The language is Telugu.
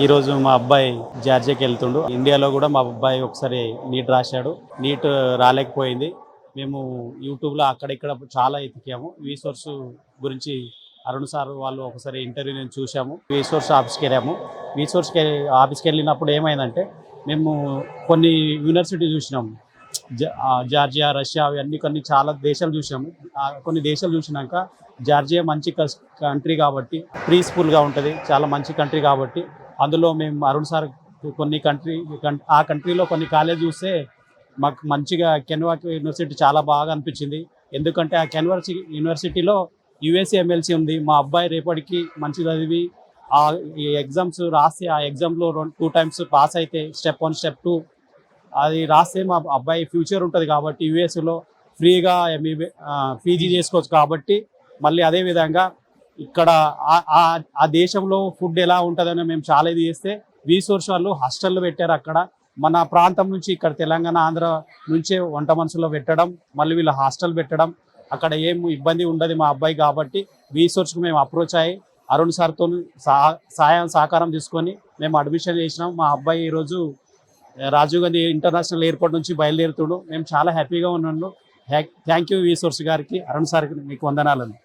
ఈరోజు మా అబ్బాయి జార్జియాకి వెళ్తుండు. ఇండియాలో కూడా మా అబ్బాయి ఒకసారి నీట్ రాశాడు. నీట్ రాలేకపోయింది. మేము యూట్యూబ్లో అక్కడిక్కడ చాలా ఎతికాము. సోర్స్ గురించి అరుణ్ సార్ వాళ్ళు ఒకసారి ఇంటర్వ్యూ నేను చూసాము. సోర్స్ ఆఫీస్కి వెళ్ళాము. సోర్స్కి ఆఫీస్కి వెళ్ళినప్పుడు ఏమైందంటే మేము కొన్ని యూనివర్సిటీ చూసినాము. జార్జియా, రష్యా అవన్నీ కొన్ని చాలా దేశాలు చూసాము. కొన్ని దేశాలు చూసినాక జార్జియా మంచి కంట్రీ కాబట్టి, పీస్ఫుల్గా ఉంటుంది, చాలా మంచి కంట్రీ కాబట్టి అందులో మేము అరుణ్ సార్ కొన్ని ఆ కంట్రీలో కొన్ని కాలేజ్ చూస్తే మాకు మంచిగా కెన్వాక్ యూనివర్సిటీ చాలా బాగా అనిపించింది. ఎందుకంటే ఆ కెన్వాక్ యూనివర్సిటీలో యుఎస్ఏ ఎమ్మెల్సీ ఉంది. మా అబ్బాయి రేపటికి మంచి చదివి ఈ ఎగ్జామ్స్ రాసి ఆ ఎగ్జామ్లో 2 టైమ్స్ పాస్ అయితే స్టెప్ 1 స్టెప్ 2 అది రాస్తే మా అబ్బాయి ఫ్యూచర్ ఉంటుంది కాబట్టి యుఎస్లో ఫ్రీగా పీజీ చేసుకోవచ్చు. కాబట్టి మళ్ళీ అదేవిధంగా ఇక్కడ ఆ దేశంలో ఫుడ్ ఎలా ఉంటుందని మేము చాలా ఇది చేస్తే సోర్స్ వాళ్ళు హాస్టల్లో పెట్టారు. అక్కడ మన ప్రాంతం నుంచి ఇక్కడ తెలంగాణ, ఆంధ్ర నుంచే వంట మనుషుల్లో పెట్టడం, మళ్ళీ వీళ్ళ హాస్టల్ పెట్టడం, అక్కడ ఏం ఇబ్బంది ఉండదు మా అబ్బాయి కాబట్టి సోర్స్కి మేము అప్రోచ్ అయ్యి అరుణ్ సార్తో సహకారం తీసుకొని మేము అడ్మిషన్ చేసినాం. మా అబ్బాయి ఈరోజు రాజీవ్ గాంధీ ఇంటర్నేషనల్ ఎయిర్పోర్ట్ నుంచి బయలుదేరుతుడు. మేము చాలా హ్యాపీగా ఉన్నాము. థ్యాంక్ యూ సోర్స్ గారికి, అరుణ్ సార్కి మీకు వందనాలను.